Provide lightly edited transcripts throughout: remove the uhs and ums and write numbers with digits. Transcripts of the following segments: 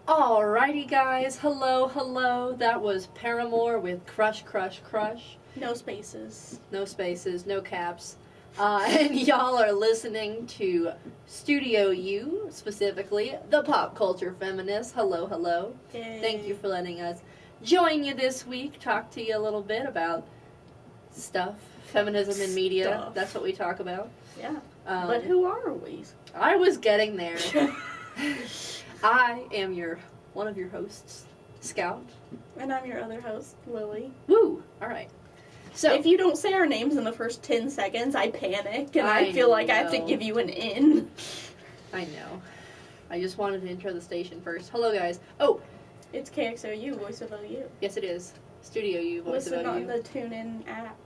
Alrighty guys, hello. That was Paramore with Crush, Crush, Crush. No spaces. No spaces, no caps. And y'all are listening to Studio U, specifically, the Pop Culture Feminists. Hello. Yay. Thank you for letting us join you this week, talk to you a little bit about stuff, feminism in media. That's what we talk about. Yeah. But who are we? I was getting there. I am one of your hosts, Scout. And I'm your other host, Lily. Woo! Alright. So, if you don't say our names in the first 10 seconds, I panic, and I feel like I have to give you an in. I know. I just wanted to intro the station first. Hello, guys. Oh! It's KXOU, Voice of OU. Yes, it is. Studio U, Voice of OU. Listen on the TuneIn app.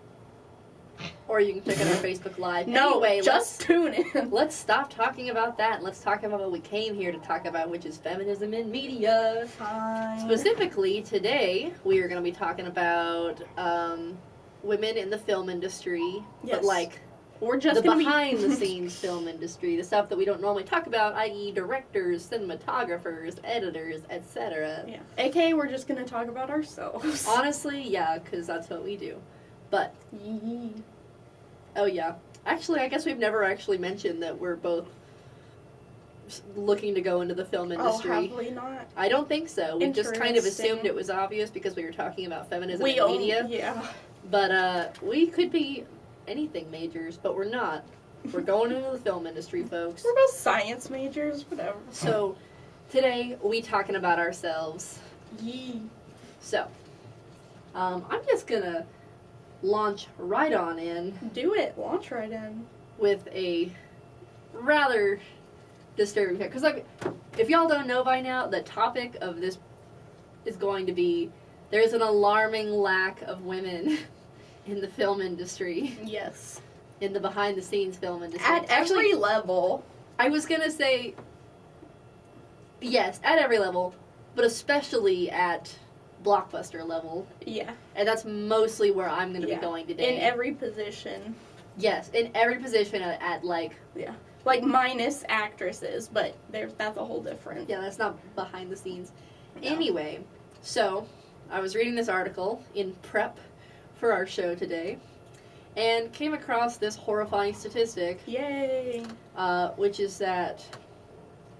Or you can check out our Facebook Live. No, anyway, just tune in. Let's stop talking about that and let's talk about what we came here to talk about, which is feminism in media. Fine. Specifically, today, we are going to be talking about women in the film industry. Yes. But, like, we're just the behind-the-scenes film industry, the stuff that we don't normally talk about, i.e. directors, cinematographers, editors, etc. Yeah. AKA, we're just going to talk about ourselves. Honestly, yeah, because that's what we do. But, oh yeah. Actually, I guess we've never actually mentioned that we're both looking to go into the film industry. Oh, have we not? I don't think so. We just kind of assumed it was obvious because we were talking about feminism in media. Yeah. But we could be anything majors, but we're not. We're going into the film industry, folks. We're both science majors, whatever. So, today, we talking about ourselves. Yee. So, I'm just gonna launch right on in. Do it. Launch right in. With a rather disturbing fact. Because, like, if y'all don't know by now, the topic of this is going to be there's an alarming lack of women in the film industry. Yes. In the behind-the-scenes film industry. At every level. I was going to say, yes, at every level, but especially at blockbuster level. Yeah. And that's mostly where I'm going to be going today. In every position. Yes, in every position at like... Yeah. Like, minus actresses, but that's a whole different... Yeah, that's not behind the scenes. No. Anyway, so, I was reading this article in prep for our show today, and came across this horrifying statistic. Yay! Which is that...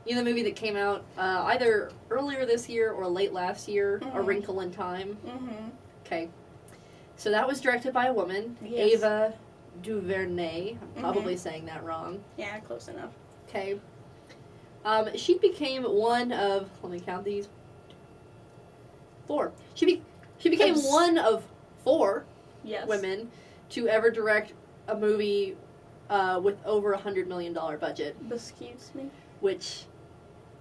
You know the movie that came out either earlier this year or late last year, A Wrinkle in Time? Mm-hmm. Okay. So that was directed by a woman, Yes. Ava DuVernay. I'm probably saying that wrong. Yeah, close enough. Okay. She became one of, let me count these, 4. She became one of 4 women to ever direct a movie with over $100 million budget. Excuse me? Which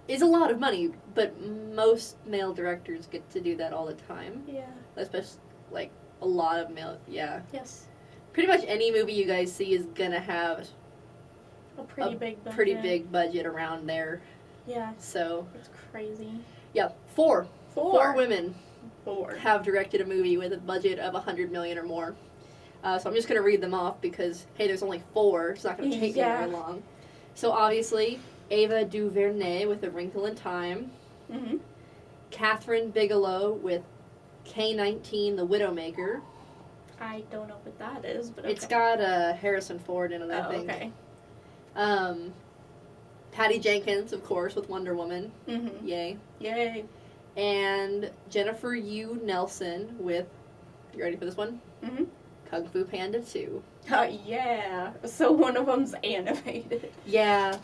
is a lot of money, but most male directors get to do that all the time. Yeah. Especially, like, a lot of male, yeah. Yes. Pretty much any movie you guys see is gonna have a pretty big budget around there. Yeah. So. It's crazy. Yeah, 4. 4 women 4 have directed a movie with a budget of $100 million or more. So I'm just gonna read them off because, hey, there's only 4. It's not gonna take me very long. So obviously, Ava DuVernay with A Wrinkle in Time. Mm-hmm. Catherine Bigelow with K-19, The Widowmaker. I don't know what that is, but okay. It's got Harrison Ford in it, I think. Okay. Patty Jenkins, of course, with Wonder Woman. Mm-hmm. Yay. And Jennifer Yu Nelson with, you ready for this one? Mm-hmm. Kung Fu Panda 2. Yeah. So one of them's animated. Yeah.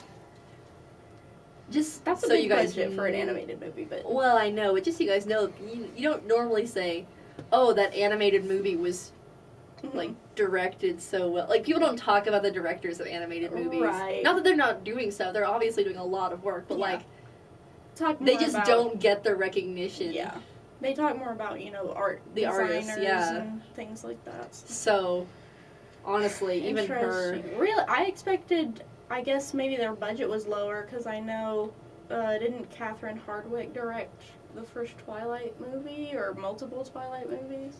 Just that's so a big you guys budget for an animated movie, but well, I know, but just so you guys know, you don't normally say, "Oh, that animated movie was like directed so well." Like people don't talk about the directors of animated movies. Right. Not that they're not doing stuff; they're obviously doing a lot of work, but like they just don't get the recognition. Yeah. They talk more about, art the designers artists, and things like that. So, honestly, even her... Really, I expected, I guess maybe their budget was lower, because I know, didn't Catherine Hardwicke direct the first Twilight movie, or multiple Twilight movies?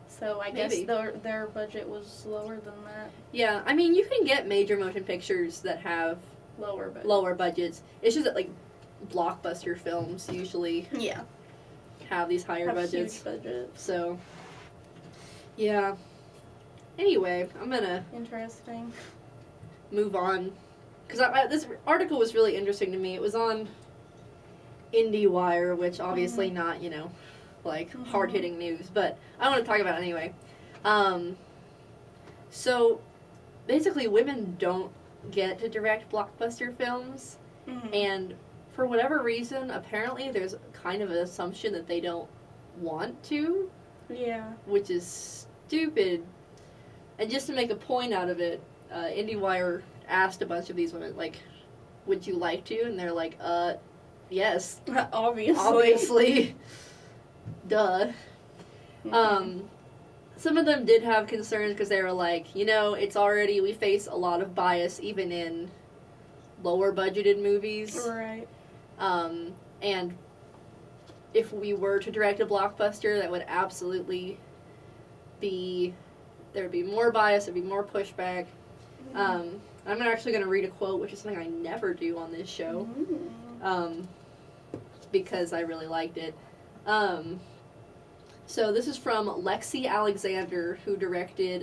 So I guess their budget was lower than that. Yeah, I mean, you can get major motion pictures that have lower budgets. It's just that, like, blockbuster films usually Yeah. have these higher Have budgets. huge budgets. So, yeah. Anyway, I'm gonna Interesting. move on. Because this article was really interesting to me. It was on IndieWire, which obviously not, like hard-hitting news, but I want to talk about it anyway. So, basically, women don't get to direct blockbuster films, and for whatever reason, apparently there's kind of an assumption that they don't want to. Yeah. Which is stupid. And just to make a point out of it, IndieWire asked a bunch of these women, like, would you like to? And they're like, yes. Obviously. Duh. Some of them did have concerns because they were like, we face a lot of bias even in lower budgeted movies. Right. And if we were to direct a blockbuster, that would absolutely there'd be more bias, there'd be more pushback. I'm actually going to read a quote, which is something I never do on this show, because I really liked it. So this is from Lexi Alexander, who directed,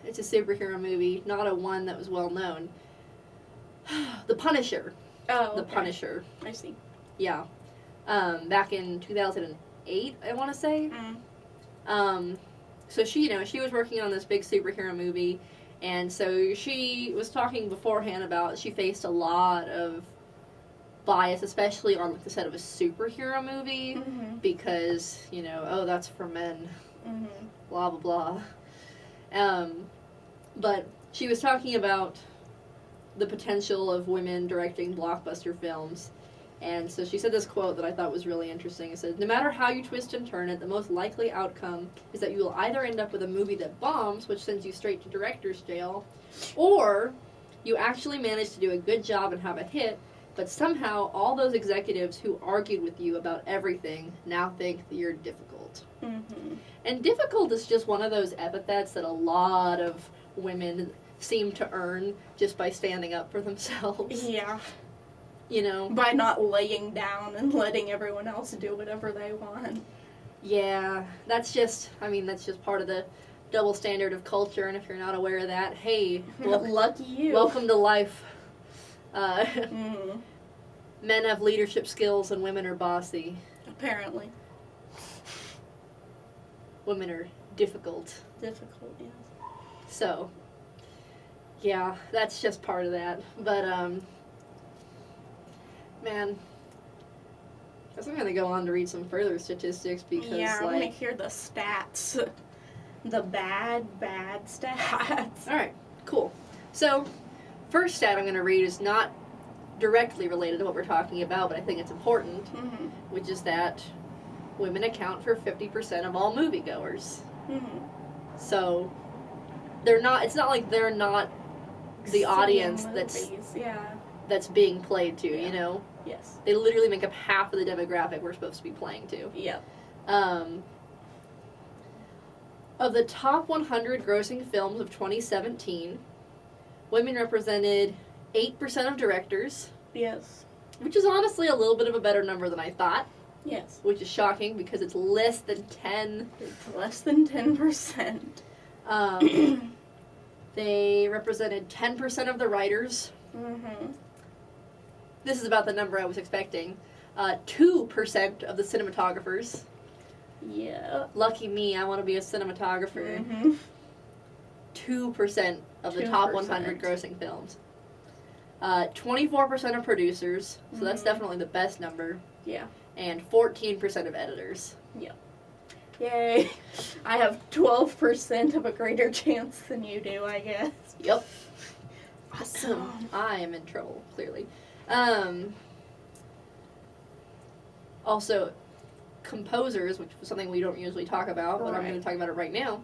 it's a superhero movie, not a one that was well known. The Punisher. Oh, okay. The Punisher. I see. Yeah. Back in 2008, I want to say. So she was working on this big superhero movie, and so she was talking beforehand about she faced a lot of bias, especially on the set of a superhero movie, because, that's for men, blah, blah, blah. But she was talking about the potential of women directing blockbuster films. And so she said this quote that I thought was really interesting. It said, "No matter how you twist and turn it, the most likely outcome is that you will either end up with a movie that bombs, which sends you straight to director's jail, or you actually manage to do a good job and have a hit, but somehow all those executives who argued with you about everything now think that you're difficult." And difficult is just one of those epithets that a lot of women seem to earn just by standing up for themselves. Yeah. By not laying down and letting everyone else do whatever they want. Yeah, that's just part of the double standard of culture, and if you're not aware of that, hey, lucky you. Welcome to life. Men have leadership skills and women are bossy. Apparently. Women are difficult. Difficult, yes. So, yeah, that's just part of that. But, man, I guess I'm going to go on to read some further statistics because, I want to hear the stats. The bad stats. Alright, cool. So, first stat I'm going to read is not directly related to what we're talking about, but I think it's important, which is that women account for 50% of all moviegoers. So, it's not like they're not the audience that's being played to, Yes. They literally make up half of the demographic we're supposed to be playing to. Yep. Of the top 100 grossing films of 2017, women represented 8% of directors. Yes. Which is honestly a little bit of a better number than I thought. Yes. Which is shocking because it's less than 10. It's less than 10%. They represented 10% of the writers. This is about the number I was expecting. 2% of the cinematographers. Yeah. Lucky me, I want to be a cinematographer. 2% of the top 100 grossing films. 24% of producers, so that's definitely the best number. Yeah. And 14% of editors. Yeah. Yay. I have 12% of a greater chance than you do, I guess. Yep. Awesome. I am in trouble, clearly. Also, composers, which is something we don't usually talk about, but I'm going to talk about it right now.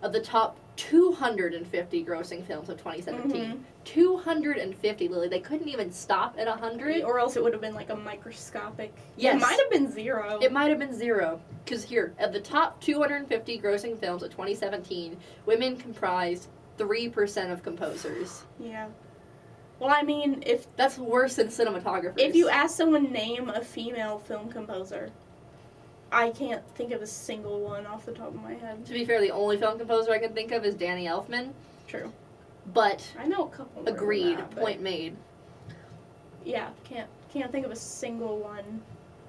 Of the top 250 grossing films of 2017. 250, Lily. They couldn't even stop at 100. Or else it would have been like a microscopic... Yes. It might have been 0. It might have been 0. Because here, of the top 250 grossing films of 2017, women comprised 3% of composers. Yeah. Well, I mean, That's worse than cinematographers. if you ask someone name a female film composer, I can't think of a single one off the top of my head. To be fair, the only film composer I can think of is Danny Elfman. True. But I know a couple more agreed. than that, Point made. Yeah, can't think of a single one.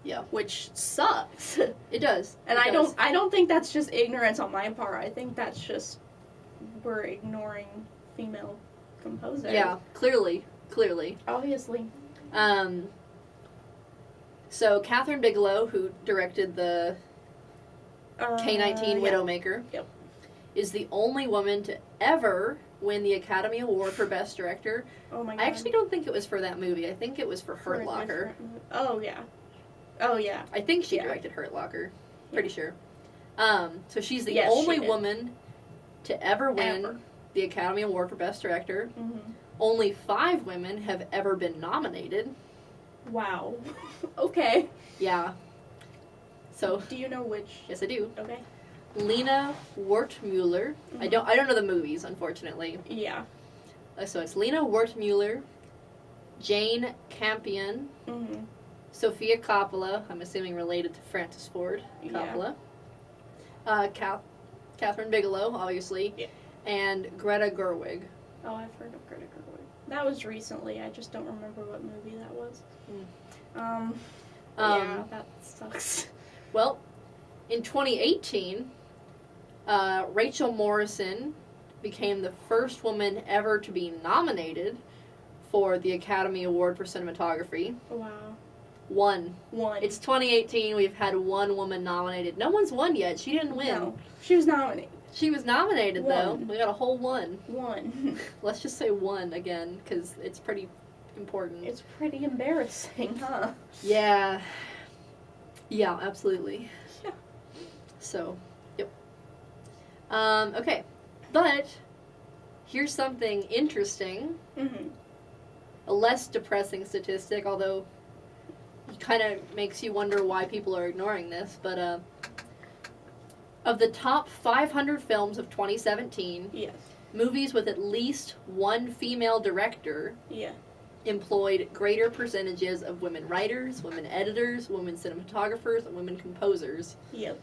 Yeah. Which sucks. It does. And It does. I don't think that's just ignorance on my part. I think that's just we're ignoring female composers. Yeah, clearly. Obviously. So Catherine Bigelow, who directed the K-19 Widowmaker, Yep. is the only woman to ever win the Academy Award for Best Director. Oh my god. I actually don't think it was for that movie. I think it was for Hurt Locker. Oh yeah. Oh yeah. I think she Yeah. directed Hurt Locker. Pretty sure. So she's the Yes, only she did. woman to ever win Ever. the Academy Award for Best Director. Mm-hmm. Only 5 women have ever been nominated. Wow. Okay. Yeah. So, Do you know which? yes, I do. Okay. Lena Wertmuller. Mm-hmm. I don't know the movies, unfortunately. Yeah. So it's Lena Wertmuller, Jane Campion, Mm-hmm. Sofia Coppola. I'm assuming related to Francis Ford Coppola. Catherine Bigelow, obviously, Yeah. and Greta Gerwig. Oh, I've heard of Greta Gerwig. That was recently. I just don't remember what movie that was. Yeah, that sucks. Well, in 2018, Rachel Morrison became the first woman ever to be nominated for the Academy Award for Cinematography. Wow. One. One. It's 2018. We've had one woman nominated. No one's won yet. She didn't win. No. She was nominated. She was nominated, though. One. We got a whole one. One. Let's just say one again, because it's pretty important. It's pretty embarrassing, huh? Yeah. Yeah, absolutely. Yeah. So, yep. Okay. But, here's something interesting. Mm-hmm. A less depressing statistic, although it kind of makes you wonder why people are ignoring this. But, of the top 500 films of 2017, Yes. movies with at least one female director Yeah. employed greater percentages of women writers, women editors, women cinematographers, and women composers. Yep.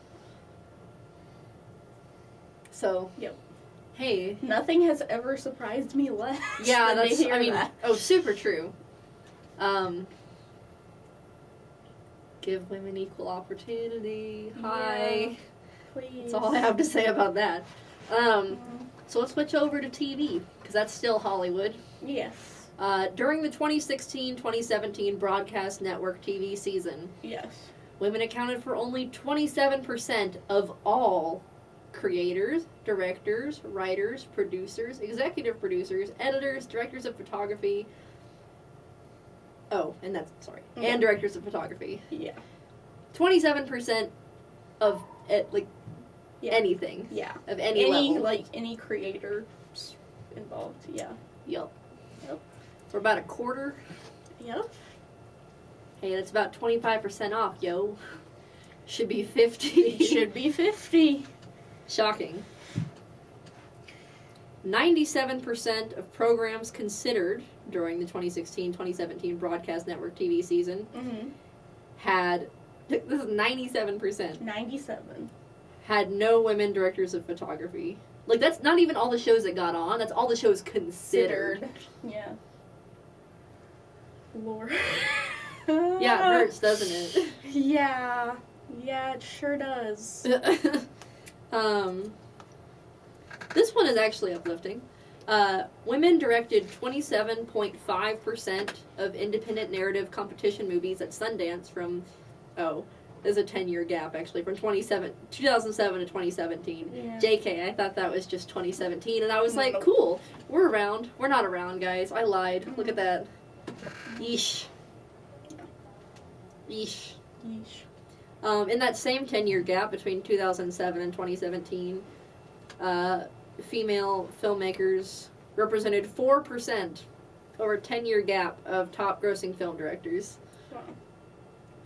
So, Yep. hey. Nothing has ever surprised me less. Yeah, than to that's, hear I mean, that. super true. Give women equal opportunity. Hi. Yeah. Please. That's all I have to say about that. So let's switch over to TV, because that's still Hollywood. Yes. During the 2016-2017 broadcast network TV season, Yes. women accounted for only 27% of all creators, directors, writers, producers, executive producers, editors, directors of photography. Oh, and that's, sorry, Okay. and directors of photography. Yeah. 27% of, Yeah. anything. Yeah. Of any level. Any creators involved. Yeah. Yep. Yep. We're about a quarter. Yep. Hey, that's about 25% off, yo. Should be 50. Should be 50. Shocking. 97% of programs considered during the 2016-2017 broadcast network TV season Mm-hmm. had, this is 97%, 97. had no women directors of photography. Like, that's not even all the shows that got on, that's all the shows considered. Yeah. Lord. Yeah, it hurts, doesn't Yeah. Yeah, it sure does. it? This one is actually uplifting. Women directed 27.5% of independent narrative competition movies at Sundance from, there's a 10-year gap actually, from 2007 to 2017. Yeah. JK, I thought that was just 2017, and I was like, Nope. cool, we're around. We're not around, guys. I lied. Look at that. Yeesh. Yeesh. Yeesh. In that same 10-year gap between 2007 and 2017, female filmmakers represented 4% over a 10-year gap of top-grossing film directors. Wow.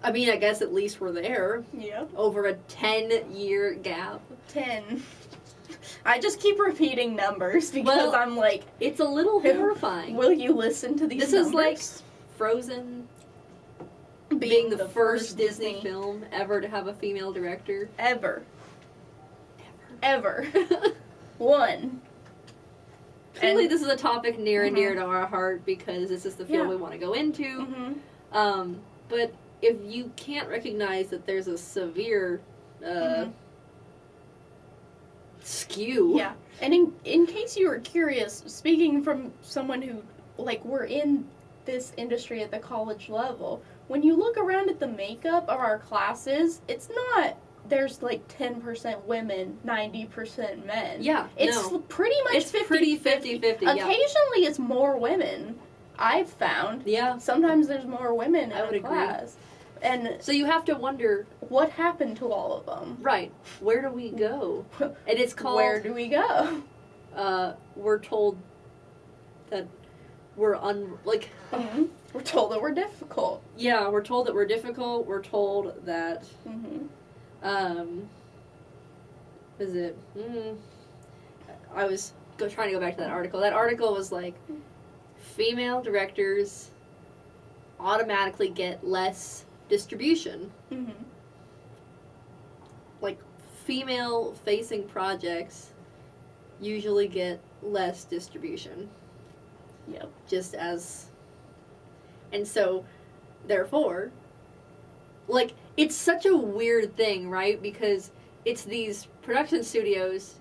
I mean, I guess at least we're there. Yep. Over a 10-year gap. 10. I just keep repeating numbers because I'm like, it's a little horrifying. Will you listen to these This numbers? is like Frozen being the first Disney film ever to have a female director. Ever. One. Clearly, this is a topic near and dear to our heart because this is the field we want to go into. But if you can't recognize that there's a severe skew. Yeah. And in case you were curious, speaking from someone who, like, we're in this industry at the college level, when you look around at the makeup of our classes, it's not, there's like 10% women, 90% men. Yeah, it's pretty much 50-50. Occasionally it's more women, I've found. Yeah. Sometimes there's more women in a class. Agree. And so you have to wonder, what happened to all of them? Right. Where do we go? And it's called... Where do we go? We're told that we're We're told that we're difficult. Yeah, we're told that we're difficult. We're told that... is it... I was trying to go back to that article. That article was like, female directors automatically get less distribution. Like, female-facing projects usually get less distribution. Yep. Just as... And so, therefore, like, it's such a weird thing, right? Because it's these production studios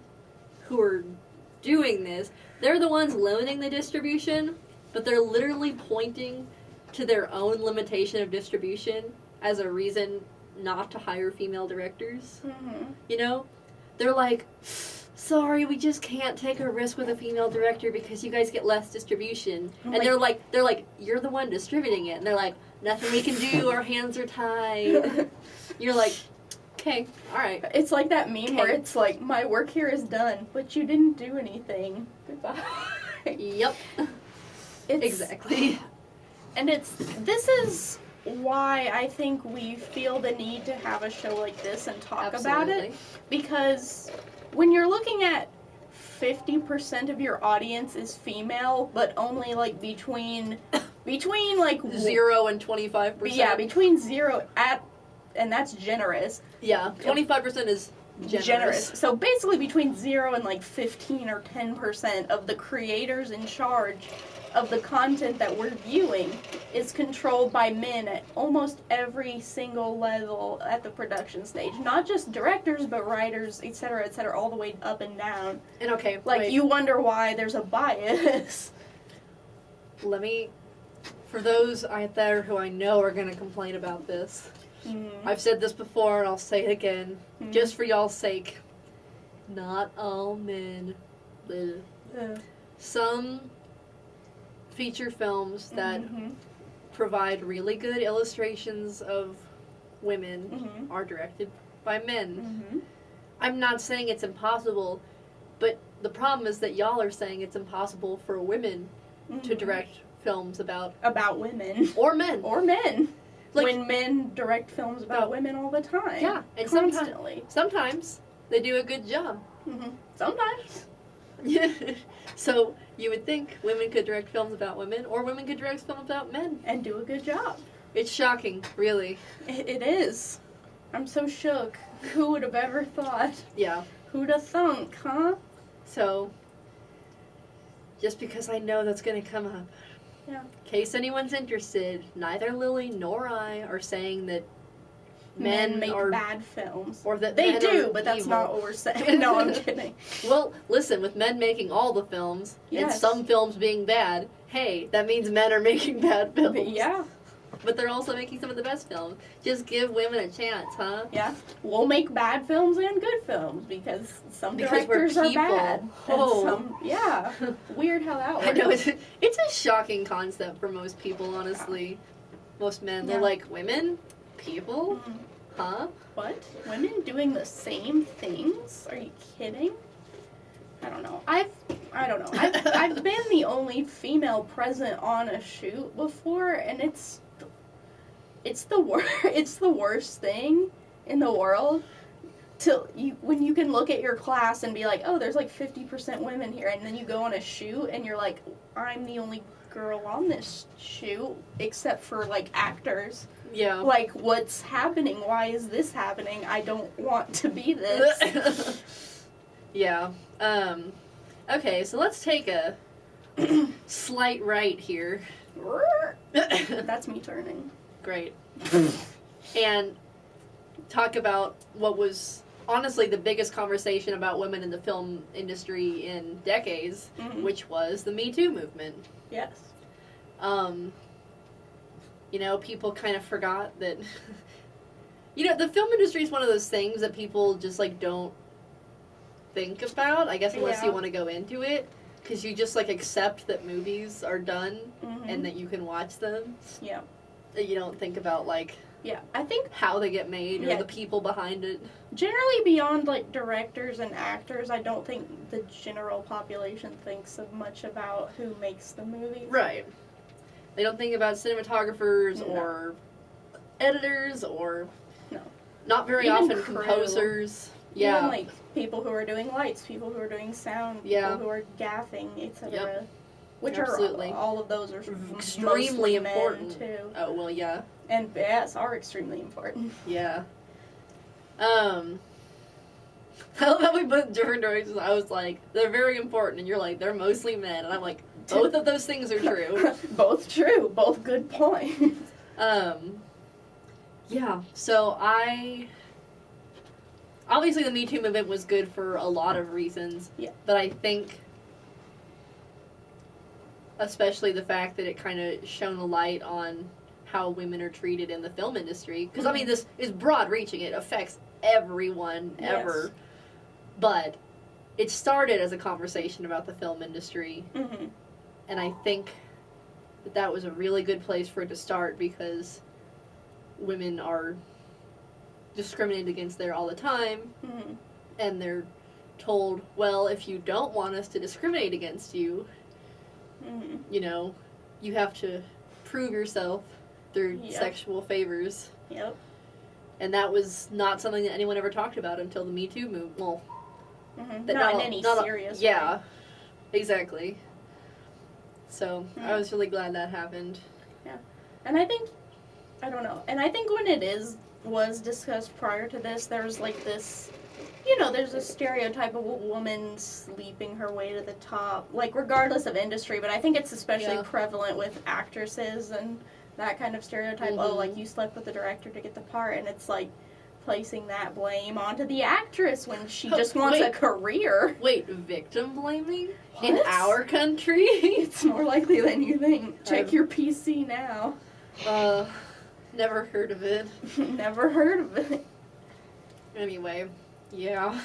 who are doing this. They're the ones limiting the distribution, but they're literally pointing to their own limitation of distribution as a reason not to hire female directors. You know? They're like, sorry, we just can't take a risk with a female director because you guys get less distribution. And they're like, you're the one distributing it. And they're like, nothing we can do, our hands are tied. You're like, okay, alright. It's like that meme where it's like, my work here is done, but you didn't do anything. Goodbye. Yep. Exactly. And this is why I think we feel the need to have a show like this and talk about it. Because when you're looking at 50% of your audience is female, but only like between like 0 and 25%. Yeah, between 0 and that's generous. Yeah, 25% is generous. So basically between 0 and like 15 or 10% of the creators in charge of the content that we're viewing is controlled by men at almost every single level at the production stage. Not just directors, but writers, etc., all the way up and down. And okay, like, you wonder why there's a bias. For those out there who I know are going to complain about this, I've said this before and I'll say it again, just for y'all's sake. Not all men. Some feature films that provide really good illustrations of women are directed by men. I'm not saying it's impossible, but the problem is that y'all are saying it's impossible for women to direct films about women. Or men. Like, when men direct films about women all the time. Yeah, and constantly. Sometimes they do a good job. Sometimes. So you would think women could direct films about women, or women could direct films about men. And do a good job. It's shocking, really. It is. I'm so shook. Who would have ever thought? Yeah. Who'd have thunk, huh? So, just because I know that's going to come up. Yeah. In case anyone's interested, neither Lily nor I are saying that men make are bad films. Or that they men do, are but that's evil. not what we're saying. No, I'm kidding. Well, listen, with men making all the films, and some films being bad, hey, that means men are making bad films. Yeah. But they're also making some of the best films. Just give women a chance, huh? Yeah. We'll make bad films and good films because some directors are bad. Yeah. Weird how that works. I know, it's a shocking concept for most people, honestly. Most men, they're like, women? People? Huh? What? Women doing the same things? Are you kidding? I don't know. I don't know. I've been the only female present on a shoot before, and it's the worst thing in the world. when you can look at your class and be like, oh, there's like 50% women here, and then you go on a shoot and you're like, I'm the only girl on this shoot except for like actors. Yeah. Like, what's happening? Why is this happening? I don't want to be this. Yeah. Okay, so let's take a slight right here. That's me turning. Great. And talk about what was honestly the biggest conversation about women in the film industry in decades, which was the Me Too movement. Yes. You know, people kind of forgot that, you know, the film industry is one of those things that people just, like, don't think about, I guess, unless you want to go into it, because you just, like, accept that movies are done and that you can watch them. Yeah. You don't think about, like, I think how they get made or the people behind it. Generally, beyond, like, directors and actors, I don't think the general population thinks of much about who makes the movie. Right. They don't think about cinematographers or editors or not very Even often crew. Composers. Yeah. Even, like, people who are doing lights, people who are doing sound, people who are gaffing, etc. Yep. Which Absolutely. are all of those are extremely important too. Oh well, yeah. And yes, are extremely important. Yeah. I love how we put different directions. I was like, they're very important, and you're like, they're mostly men, and I'm like, both of those things are true. Both true. Both good points. Yeah. So obviously the Me Too movement was good for a lot of reasons. Yeah. But I think, especially the fact that it kind of shone a light on how women are treated in the film industry. Because, I mean, this is broad-reaching. It affects everyone, ever. But it started as a conversation about the film industry. And I think that was a really good place for it to start because women are discriminated against there all the time. And they're told, well, if you don't want us to discriminate against you, you know, you have to prove yourself through sexual favors. Yep. And that was not something that anyone ever talked about until the Me Too movement. Well, not in any serious way. Yeah, exactly. So, I was really glad that happened. Yeah. And I think, I don't know, and I think when it was discussed prior to this, there's like this, you know, there's a stereotype of a woman sleeping her way to the top, like regardless of industry, but I think it's especially prevalent with actresses and that kind of stereotype. Oh, like you slept with the director to get the part, and it's like placing that blame onto the actress when she just wants a career. Wait, victim blaming? What? In our country? It's more likely than you think. Check your PC now. Never heard of it. Never heard of it. Anyway, yeah.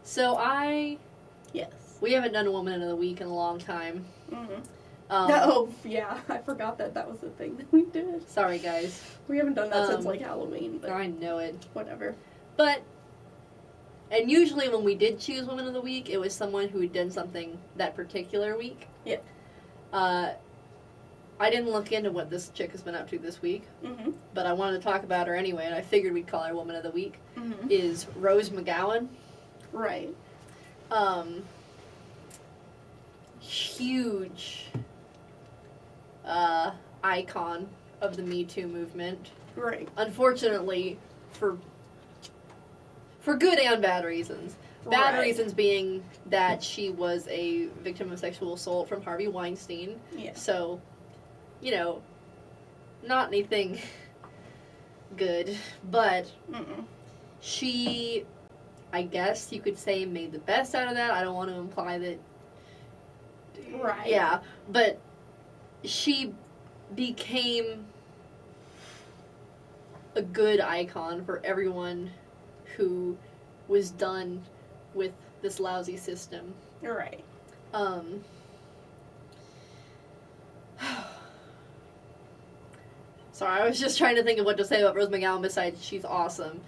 So Yes. we haven't done a Woman of the Week in a long time. Oh, yeah, I forgot that was the thing that we did. Sorry, guys. We haven't done that since, like, Halloween, but I know it. Whatever. But, and usually when we did choose Woman of the Week, it was someone who had done something that particular week. Yeah. I didn't look into what this chick has been up to this week, but I wanted to talk about her anyway, and I figured we'd call her Woman of the Week, is Rose McGowan. Right. Huge icon of the Me Too movement. Right. Unfortunately, for good and bad reasons. Bad reasons being that she was a victim of sexual assault from Harvey Weinstein. Yeah. So, you know, not anything good, but she, I guess you could say, made the best out of that. I don't want to imply that. Right. Yeah, but she became a good icon for everyone who was done with this lousy system. Right. Sorry, I was just trying to think of what to say about Rose McGowan besides she's awesome.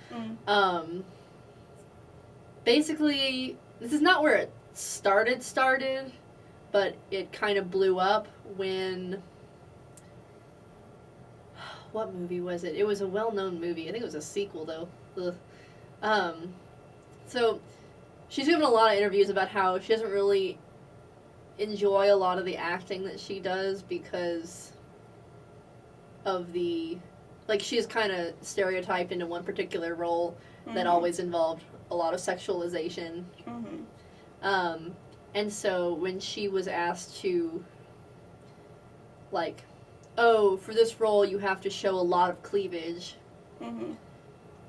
Basically, this is not where it started, but it kind of blew up when... what movie was it? It was a well-known movie. I think it was a sequel, though. Ugh. So she's given a lot of interviews about how she doesn't really enjoy a lot of the acting that she does because of the, like, she is kind of stereotyped into one particular role that always involved a lot of sexualization. And so when she was asked to, like, oh, for this role you have to show a lot of cleavage,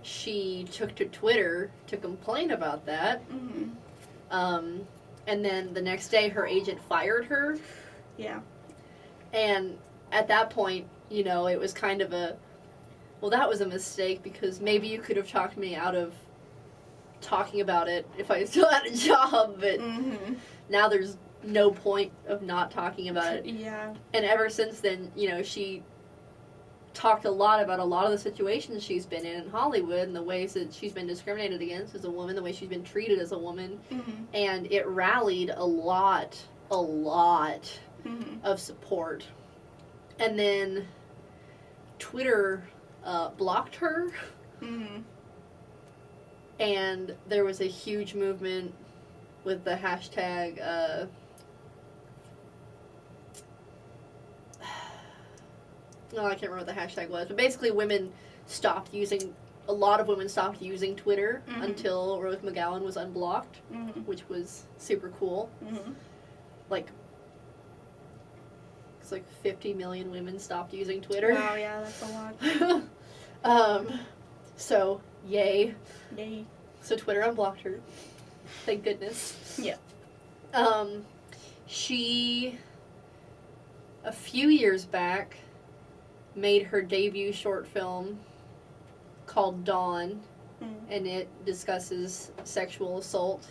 she took to Twitter to complain about that. And then the next day her agent fired her. Yeah. And at that point, you know, it was kind of a, well, that was a mistake because maybe you could have talked me out of talking about it if I still had a job, but now there's no point of not talking about it. Yeah. And ever since then, you know, she talked a lot about a lot of the situations she's been in Hollywood and the ways that she's been discriminated against as a woman, the way she's been treated as a woman. And it rallied a lot of support. And then Twitter blocked her. And there was a huge movement with the hashtag no, I can't remember what the hashtag was, but basically a lot of women stopped using Twitter until Rose McGowan was unblocked, which was super cool. Like, it's like 50 million women stopped using Twitter. Wow, yeah, that's a lot. So, yay. Yay. So Twitter unblocked her. Thank goodness. Yeah. She, a few years back, made her debut short film called Dawn, and it discusses sexual assault,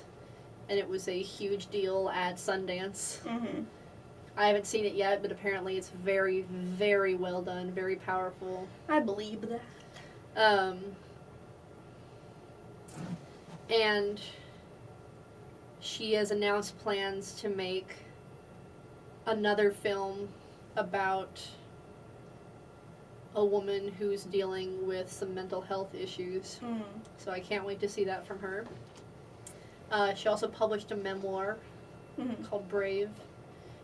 and it was a huge deal at Sundance. I haven't seen it yet, but apparently it's very, very well done, very powerful. I believe that. And she has announced plans to make another film about a woman who's dealing with some mental health issues. So I can't wait to see that from her. She also published a memoir called Brave.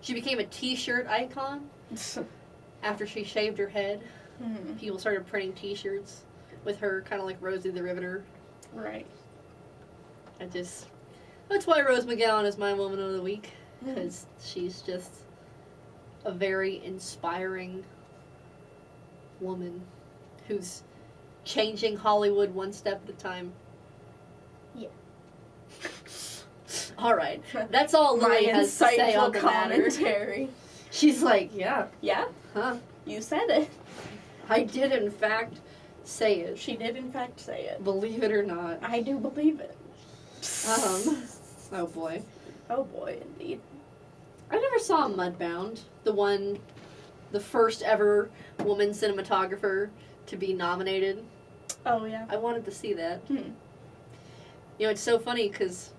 She became a t-shirt icon after she shaved her head. People started printing t-shirts with her, kind of like Rosie the Riveter. Right. That's why Rose McGowan is my woman of the week, because she's just a very inspiring woman who's changing Hollywood one step at a time. Yeah. All right, that's all Lily has to say on the commentary. matter. She's like, yeah. Yeah? Huh? You said it. I did, in fact, say it. She did, in fact, say it. Believe it or not. I do believe it. Oh boy. Oh boy, indeed. I never saw Mudbound, the first ever woman cinematographer to be nominated. Oh, yeah. I wanted to see that. You know, it's so funny because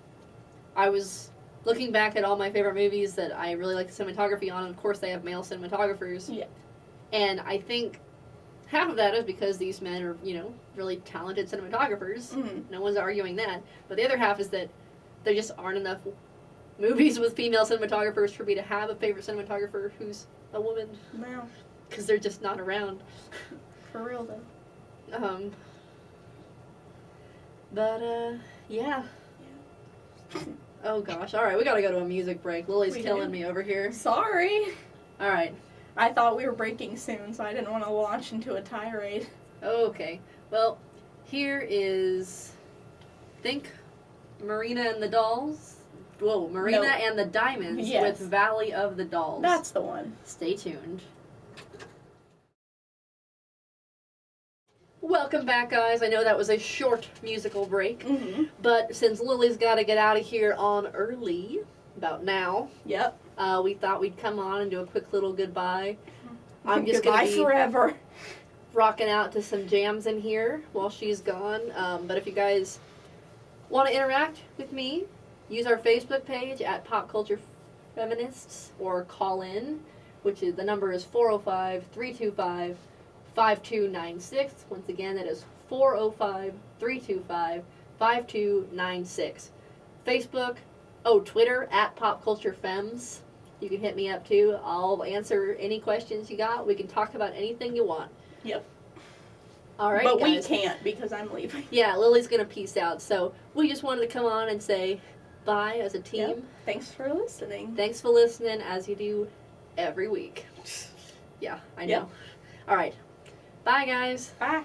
I was looking back at all my favorite movies that I really like the cinematography on, and of course they have male cinematographers. Yeah. And I think half of that is because these men are, you know, really talented cinematographers. No one's arguing that. But the other half is that there just aren't enough movies with female cinematographers for me to have a favorite cinematographer who's a woman. Wow. Because they're just not around. For real, though. Yeah. Oh gosh. Alright, we gotta go to a music break. Lily's killing me over here. Sorry. Alright. I thought we were breaking soon, so I didn't want to launch into a tirade. Okay. Well, here is, think, Marina and the Dolls. Whoa, Marina and the Diamonds with Valley of the Dolls. That's the one. Stay tuned. Welcome back, guys. I know that was a short musical break, but since Lily's got to get out of here on early, about now, Yep. We thought we'd come on and do a quick little goodbye. I'm just goodbye going to be forever. rocking out to some jams in here while she's gone. But if you guys want to interact with me, use our Facebook page at Pop Culture Feminists or call in, which is the number is 405-325-4999. 5296. Once again, that is 405-325-5296. Facebook, Twitter, at Pop Culture Fems. You can hit me up too. I'll answer any questions you got. We can talk about anything you want. Yep. All right, but guys. we can't because I'm leaving. Yeah, Lily's going to peace out. So we just wanted to come on and say bye as a team. Yep. Thanks for listening. Thanks for listening, as you do every week. Yeah, I know. Yep. All right. Bye, guys. Bye.